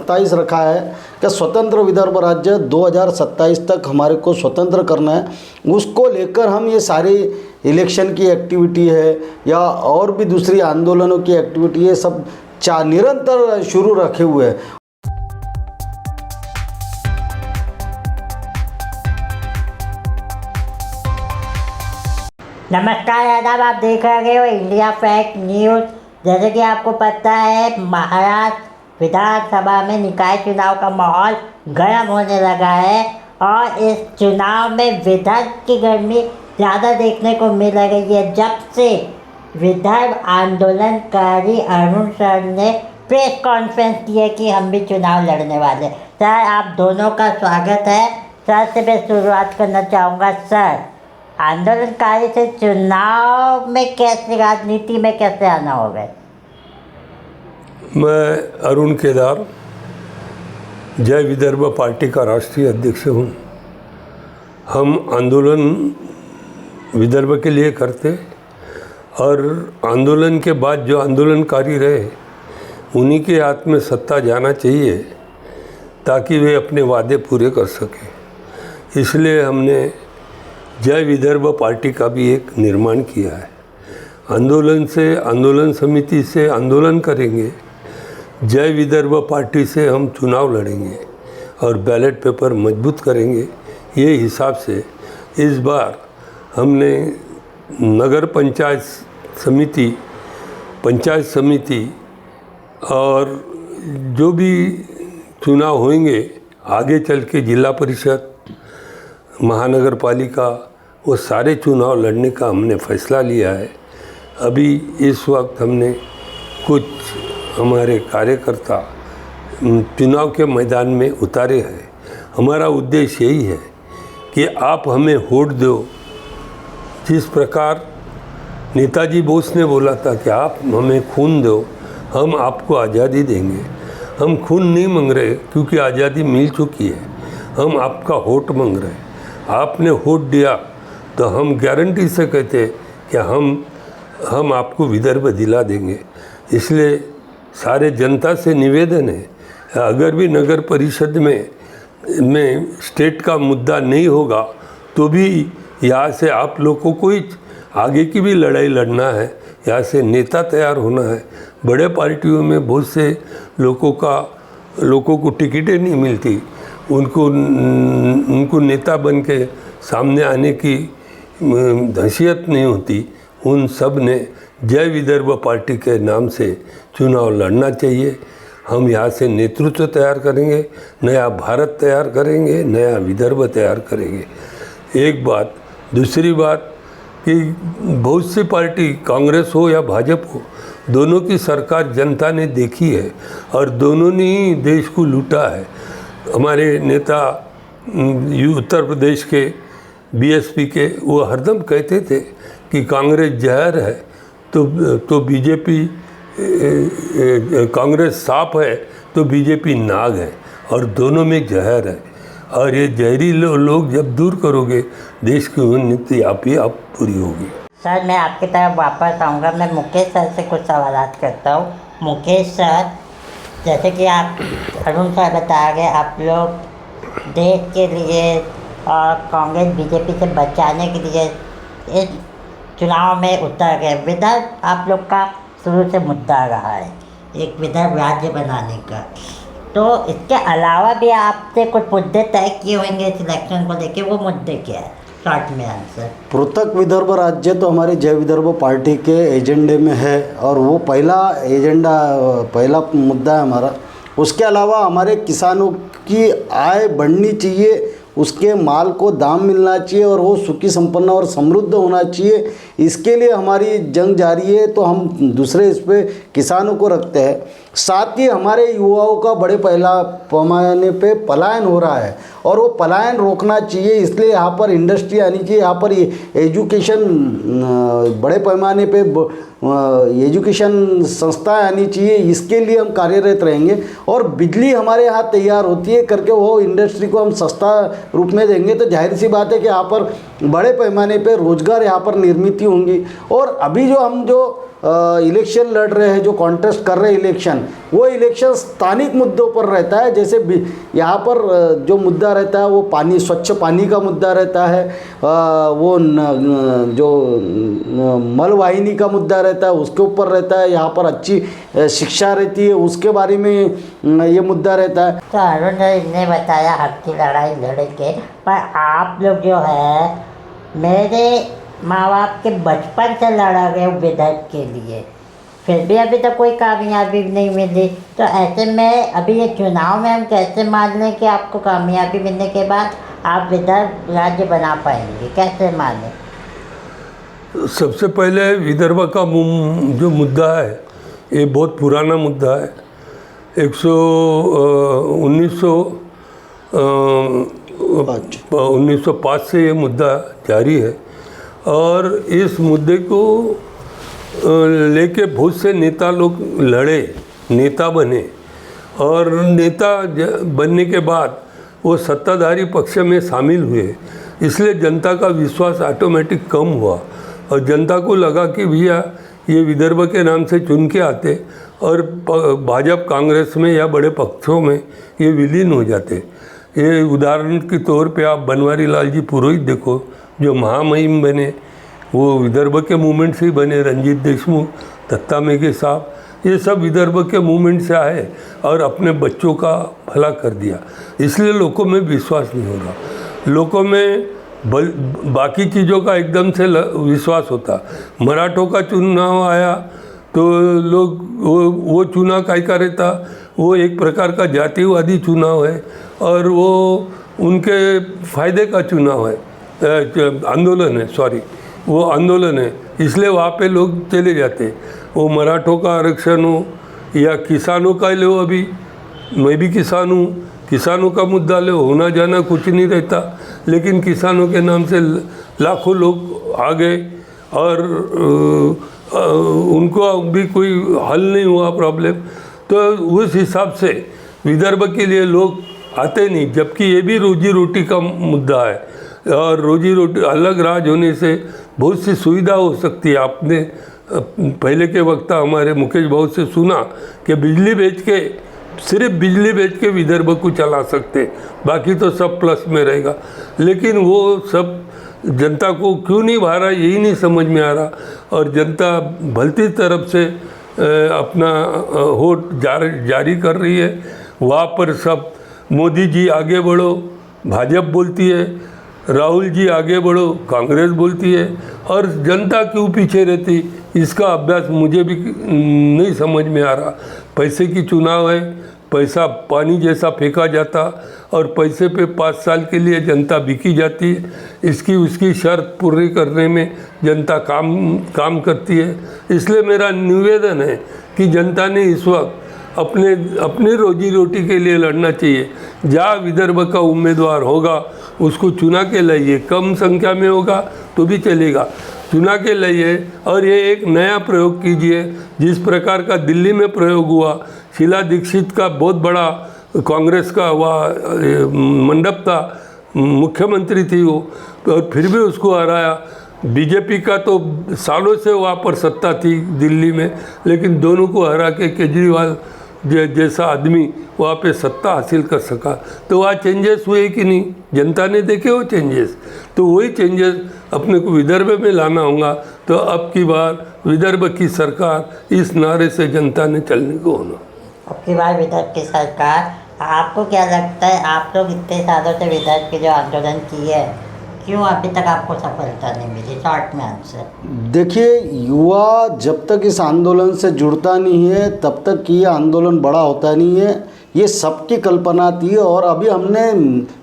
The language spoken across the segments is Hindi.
2027 रखा है कि स्वतंत्र विदर्भ राज्य 2027 तक हमारे को स्वतंत्र करना है। उसको लेकर हम ये सारी इलेक्शन की एक्टिविटी है या और भी दूसरी आंदोलनों की एक्टिविटी है, सब निरंतर शुरू रखे हुए हैं। नमस्कार आदाब, आप देख रहे हो इंडिया फैक्ट न्यूज़। जैसे कि आपको पता है, महाराष्ट्र विधानसभा में निकाय चुनाव का माहौल गर्म होने लगा है और इस चुनाव में विदर्भ की गर्मी ज़्यादा देखने को मिल रही है। जब से विदर्भ आंदोलनकारी अरुण सर ने प्रेस कॉन्फ्रेंस की है कि हम भी चुनाव लड़ने वाले। सर, आप दोनों का स्वागत है। सर से मैं शुरुआत करना चाहूँगा। सर, आंदोलनकारी से चुनाव में कैसे, राजनीति में कैसे आना होगा? मैं अरुण केदार, जय विदर्भ पार्टी का राष्ट्रीय अध्यक्ष हूँ। हम आंदोलन विदर्भ के लिए करते और आंदोलन के बाद जो आंदोलनकारी रहे उन्हीं के हाथ में सत्ता जाना चाहिए ताकि वे अपने वादे पूरे कर सकें। इसलिए हमने जय विदर्भ पार्टी का भी एक निर्माण किया है। आंदोलन समिति से आंदोलन करेंगे, जय विदर्भ पार्टी से हम चुनाव लड़ेंगे और बैलेट पेपर मजबूत करेंगे। ये हिसाब से इस बार हमने नगर पंचायत समिति और जो भी चुनाव होंगे आगे चल के जिला परिषद, महानगर पालिका, वो सारे चुनाव लड़ने का हमने फैसला लिया है। अभी इस वक्त हमने कुछ हमारे कार्यकर्ता चुनाव के मैदान में उतारे हैं। हमारा उद्देश्य यही है कि आप हमें वोट दो। जिस प्रकार नेताजी बोस ने बोला था कि आप हमें खून दो, हम आपको आज़ादी देंगे। हम खून नहीं मांग रहे क्योंकि आज़ादी मिल चुकी है, हम आपका वोट मांग रहे हैं। आपने वोट दिया तो हम गारंटी से कहते कि हम आपको विदर्भ दिला देंगे। इसलिए सारे जनता से निवेदन है, अगर भी नगर परिषद में स्टेट का मुद्दा नहीं होगा तो भी यहाँ से आप लोगों को ही आगे की भी लड़ाई लड़ना है। यहाँ से नेता तैयार होना है। बड़े पार्टियों में बहुत से लोगों को टिकटें नहीं मिलती, उनको नेता बन के सामने आने की हैसियत नहीं होती। उन सब ने जय विदर्भ पार्टी के नाम से चुनाव लड़ना चाहिए। हम यहाँ से नेतृत्व तैयार करेंगे, नया भारत तैयार करेंगे, नया विदर्भ तैयार करेंगे। एक बात। दूसरी बात कि बहुत सी पार्टी, कांग्रेस हो या भाजपा हो, दोनों की सरकार जनता ने देखी है और दोनों ने ही देश को लूटा है। हमारे नेता उत्तर प्रदेश के बीएसपी के, वो हरदम कहते थे कि कांग्रेस जहर है तो बीजेपी, कांग्रेस सांप है तो बीजेपी नाग है, और दोनों में जहर है। और ये जहरी लोग जब दूर करोगे, देश की उन्नति आप पूरी होगी। सर, मैं आपकी तरफ वापस आऊँगा। मैं मुकेश सर से कुछ सवाल करता हूँ। मुकेश सर, जैसे कि आप अरुण सर बता गए, आप लोग देश के लिए और कांग्रेस बीजेपी से बचाने के लिए इस चुनाव में उतर गए। विदर्भ आप लोग का शुरू से मुद्दा रहा है, एक विदर्भ राज्य बनाने का। तो इसके अलावा भी आपसे कुछ मुद्दे तय किए होंगे इस इलेक्शन को लेके, वो मुद्दे क्या है? शॉर्ट में आंसर। पृथक विदर्भ राज्य तो हमारी जय विदर्भ पार्टी के एजेंडे में है और वो पहला मुद्दा है हमारा। उसके अलावा हमारे किसानों की आय बढ़नी चाहिए, उसके माल को दाम मिलना चाहिए और वो सुखी संपन्न और समृद्ध होना चाहिए। इसके लिए हमारी जंग जारी है। तो हम दूसरे इस पे किसानों को रखते हैं। साथ ही हमारे युवाओं का बड़े पैमाने पे पलायन हो रहा है और वो पलायन रोकना चाहिए। इसलिए यहाँ पर इंडस्ट्री आनी चाहिए, यहाँ पर एजुकेशन बड़े पैमाने पे एजुकेशन संस्थाएं आनी चाहिए। इसके लिए हम कार्यरत रहेंगे और बिजली हमारे यहाँ तैयार होती है करके वो इंडस्ट्री को हम सस्ता रूप में देंगे तो जाहिर सी बात है कि यहाँ पर बड़े पैमाने पे रोजगार यहाँ पर निर्मित होंगी। और अभी जो हम इलेक्शन लड़ रहे हैं, जो कॉन्टेस्ट कर रहे हैं इलेक्शन, वो इलेक्शन स्थानिक मुद्दों पर रहता है। जैसे यहाँ पर जो मुद्दा रहता है वो पानी, स्वच्छ पानी का मुद्दा रहता है, वो जो मलवाहिनी का मुद्दा रहता है उसके ऊपर रहता है, यहाँ पर अच्छी शिक्षा रहती है उसके बारे में ये मुद्दा रहता है। तो अरुण ने बताया हक की लड़ाई लड़ेंगे, पर आप लोग जो है मेरे माँ बाप के बचपन से लड़ा गए विधायक के लिए, फिर भी अभी तक कोई कामयाबी नहीं मिली। तो ऐसे में अभी ये चुनाव में हम कैसे मान लें कि आपको कामयाबी मिलने के बाद आप विदर्भ राज्य बना पाएंगे, कैसे माने? सबसे पहले विदर्भ का जो मुद्दा है ये बहुत पुराना मुद्दा है। 1905 से ये मुद्दा जारी है और इस मुद्दे को लेके बहुत से नेता लोग लड़े, नेता बने और नेता बनने के बाद वो सत्ताधारी पक्ष में शामिल हुए। इसलिए जनता का विश्वास ऑटोमेटिक कम हुआ और जनता को लगा कि भैया ये विदर्भ के नाम से चुन के आते और भाजपा कांग्रेस में या बड़े पक्षों में ये विलीन हो जाते। ये उदाहरण के तौर पे आप बनवारी लाल जी पुरोहित देखो, जो महामहिम बने वो विदर्भ के मूवमेंट से ही बने। रंजीत देशमुख, दत्ता मेघे साहब, ये सब विदर्भ के मूवमेंट से आए और अपने बच्चों का भला कर दिया। इसलिए लोगों में विश्वास नहीं हो रहा, लोगों में बाकी चीज़ों का एकदम से विश्वास होता। मराठों का चुनाव आया तो लोग वो चुनाव का रहता, वो एक प्रकार का जातिवादी चुनाव है और वो उनके फायदे का चुनाव है, आंदोलन है, सॉरी वो आंदोलन है। इसलिए वहाँ पे लोग चले जाते। वो मराठों का आरक्षण हो या किसानों का लो, अभी मैं भी किसान हूँ, किसानों का मुद्दा लो, होना जाना कुछ नहीं रहता, लेकिन किसानों के नाम से लाखों लोग आ गए और उनको भी कोई हल नहीं हुआ प्रॉब्लम। तो उस हिसाब से विदर्भ के लिए लोग आते नहीं, जबकि ये भी रोजी रोटी का मुद्दा है और रोजी रोटी अलग राज्य होने से बहुत सी सुविधा हो सकती है। आपने पहले के वक्त हमारे मुकेश भाऊ से सुना कि बिजली बेच के, सिर्फ बिजली बेच के विदर्भ को चला सकते, बाकी तो सब प्लस में रहेगा। लेकिन वो सब जनता को क्यों नहीं भा रहा यही नहीं समझ में आ रहा और जनता भलती तरफ से अपना वोट जारी कर रही है। वहाँ पर सब मोदी जी आगे बढ़ो भाजपा बोलती है, राहुल जी आगे बढ़ो कांग्रेस बोलती है और जनता क्यों पीछे रहती, इसका अभ्यास मुझे भी नहीं समझ में आ रहा। पैसे की चुनाव है, पैसा पानी जैसा फेंका जाता और पैसे पे 5 साल के लिए जनता बिकी जाती है। इसकी उसकी शर्त पूरी करने में जनता काम करती है। इसलिए मेरा निवेदन है कि जनता ने इस वक्त अपने रोजी रोटी के लिए लड़ना चाहिए। जहाँ विदर्भ का उम्मीदवार होगा उसको चुना के लाइए, कम संख्या में होगा तो भी चलेगा, चुना के लाइए और ये एक नया प्रयोग कीजिए। जिस प्रकार का दिल्ली में प्रयोग हुआ, शीला दीक्षित का बहुत बड़ा कांग्रेस का वह मंडप था, मुख्यमंत्री थी वो, और फिर भी उसको हराया। बीजेपी का तो सालों से वहाँ पर सत्ता थी दिल्ली में, लेकिन दोनों को हरा के केजरीवाल जैसा आदमी वहाँ पे सत्ता हासिल कर सका। तो वहाँ चेंजेस हुए कि नहीं, जनता ने देखे वो चेंजेस। तो वही चेंजेस अपने को विदर्भ में लाना होगा। तो अब की बार विदर्भ की सरकार, इस नारे से जनता ने चलने को होना। अब की बार विदर्भ की सरकार, आपको क्या लगता है, आप लोग इतने सालों से विदर्भ के जो आंदोलन किए हैं, क्यों अभी तक आपको सफलता नहीं मिली? शॉर्ट में आंसर। देखिए, युवा जब तक इस आंदोलन से जुड़ता नहीं है तब तक ये आंदोलन बड़ा होता नहीं है। ये सबकी कल्पना थी और अभी हमने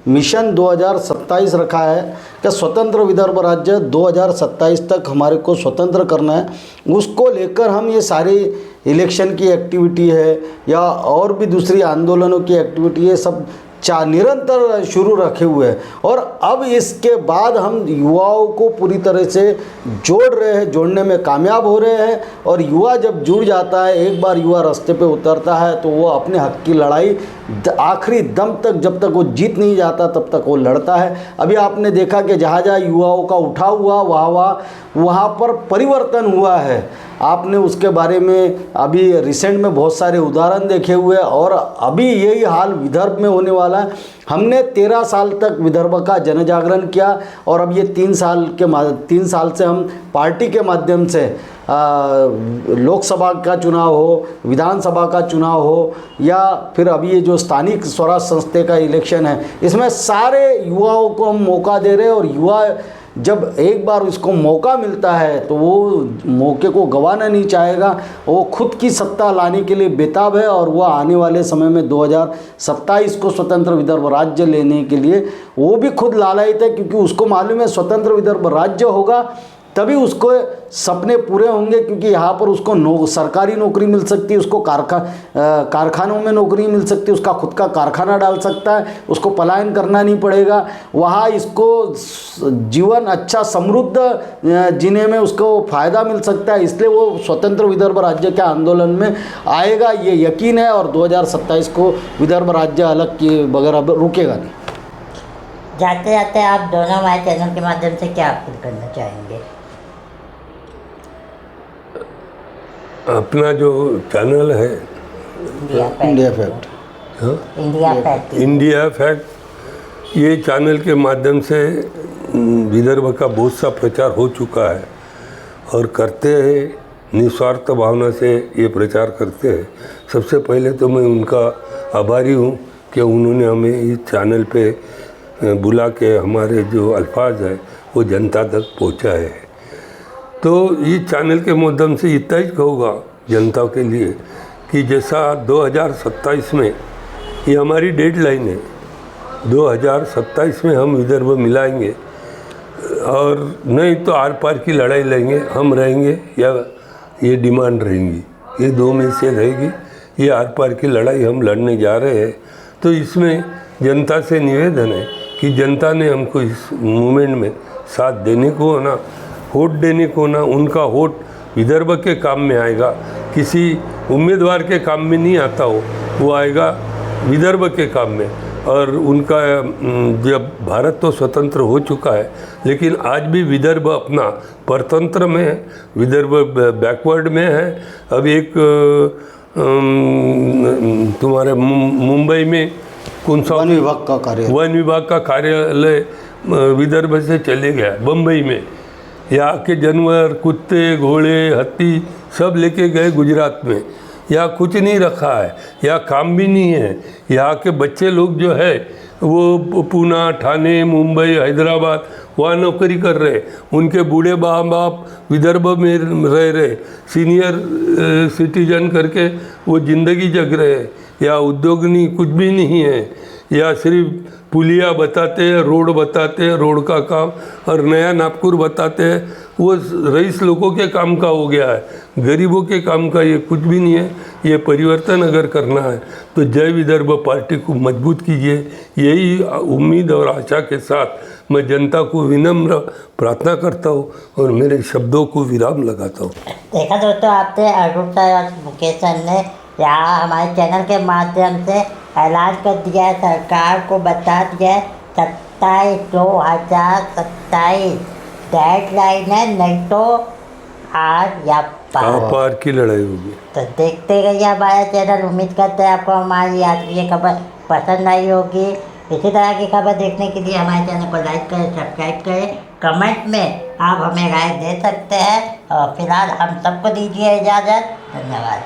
मिशन 2027 रखा है कि स्वतंत्र विदर्भ राज्य 2027 तक हमारे को स्वतंत्र करना है। उसको लेकर हम ये सारी इलेक्शन की एक्टिविटी है या और भी दूसरी आंदोलनों की एक्टिविटी है, सब निरंतर शुरू रखे हुए हैं। और अब इसके बाद हम युवाओं को पूरी तरह से जोड़ रहे हैं, जोड़ने में कामयाब हो रहे हैं। और युवा जब जुड़ जाता है, एक बार युवा रास्ते पे उतरता है तो वो अपने हक की लड़ाई आखिरी दम तक, जब तक वो जीत नहीं जाता तब तक वो लड़ता है। अभी आपने देखा कि जहाँ जहाँ युवाओं का उठाव हुआ वहाँ पर परिवर्तन हुआ है। आपने उसके बारे में अभी रिसेंट में बहुत सारे उदाहरण देखे हुए, और अभी यही हाल विदर्भ में होने वाला है। हमने 13 साल तक विदर्भ का जन जागरण किया, और अब ये 3 साल से हम पार्टी के माध्यम से लोकसभा का चुनाव हो, विधानसभा का चुनाव हो, या फिर अभी ये जो स्थानिक स्वराज संस्था का इलेक्शन है, इसमें सारे युवाओं को हम मौका दे रहे हैं। और युवा जब एक बार उसको मौका मिलता है तो वो मौके को गंवाना नहीं चाहेगा। वो खुद की सत्ता लाने के लिए बेताब है, और वह आने वाले समय में 2027 को स्वतंत्र विदर्भ राज्य लेने के लिए वो भी खुद लालायित है, क्योंकि उसको मालूम है स्वतंत्र विदर्भ राज्य होगा तभी उसको सपने पूरे होंगे। क्योंकि यहाँ पर उसको सरकारी नौकरी मिल सकती है, उसको कारखानों में नौकरी मिल सकती है, उसका खुद का कारखाना डाल सकता है, उसको पलायन करना नहीं पड़ेगा। वहाँ इसको जीवन अच्छा समृद्ध जीने में उसको फ़ायदा मिल सकता है। इसलिए वो स्वतंत्र विदर्भ राज्य के आंदोलन में आएगा, ये यकीन है। और 2027 को विदर्भ राज्य अलग किए बगैर अब रुकेगा नहीं। जाते जाते आप दोनों हमारे चैनल के माध्यम से क्या अपील करना चाहेंगे? अपना जो चैनल है इंडिया फैक्ट, इंडिया फैक्ट, ये चैनल के माध्यम से विदर्भ का बहुत सा प्रचार हो चुका है और करते हैं, निस्वार्थ भावना से ये प्रचार करते हैं। सबसे पहले तो मैं उनका आभारी हूँ कि उन्होंने हमें इस चैनल पे बुला के हमारे जो अल्फाज है वो जनता तक पहुँचाए हैं। तो इस चैनल के माध्यम से इतना ही कहूँगा जनता के लिए कि जैसा 2027 में ये हमारी डेडलाइन है, 2027 में हम विदर्भ मिलाएंगे, और नहीं तो आर पार की लड़ाई लेंगे, हम रहेंगे या ये डिमांड रहेंगी, ये दो में से रहेगी। ये आर पार की लड़ाई हम लड़ने जा रहे हैं। तो इसमें जनता से निवेदन है कि जनता ने हमको इस मूवमेंट में साथ देने को ना, वोट देने को ना, उनका वोट विदर्भ के काम में आएगा, किसी उम्मीदवार के काम में नहीं आता हो, वो आएगा विदर्भ के काम में। और उनका जब भारत तो स्वतंत्र हो चुका है, लेकिन आज भी विदर्भ अपना परतंत्र में है, विदर्भ बैकवर्ड में है। अब एक तुम्हारे मुंबई में कौन सा वन विभाग का कार्यालय विदर्भ से चले गया, बम्बई में। यहाँ के जानवर, कुत्ते, घोड़े, हाथी सब लेके गए गुजरात में। यहाँ कुछ नहीं रखा है, यहाँ काम भी नहीं है। यहाँ के बच्चे लोग जो है वो पूना, ठाणे, मुंबई, हैदराबाद वहाँ नौकरी कर रहे। उनके बूढ़े माँ बाप विदर्भ में रह रहे, सीनियर सिटीजन करके वो ज़िंदगी जग रहे। या उद्योग नहीं, कुछ भी नहीं है। या सिर्फ पुलिया बताते हैं, रोड बताते हैं, रोड का काम, और नया नागपुर बताते हैं। वो रईस लोगों के काम का हो गया है, गरीबों के काम का ये कुछ भी नहीं है। ये परिवर्तन अगर करना है तो जय विदर्भ पार्टी को मजबूत कीजिए। यही उम्मीद और आशा के साथ मैं जनता को विनम्र प्रार्थना करता हूँ और मेरे शब्दों को विराम लगाता हूँ। देखा दोस्तों, आपने अरूप सर और मुकेश सर ने यहाँ हमारे चैनल के माध्यम से ऐलान कर दिया है, सरकार को बता दिया है 27/2027 डेडलाइन है, नहीं तो आर या पार की लड़ाई होगी। तो देखते रहिए हमारा चैनल। उम्मीद करते हैं आपको हमारी आज की ये खबर पसंद आई होगी। इसी तरह की खबर देखने के लिए हमारे चैनल को लाइक करें, सब्सक्राइब करें। कमेंट में आप हमें राय दे सकते हैं। और फिलहाल हम सबको दीजिए इजाज़त। धन्यवाद।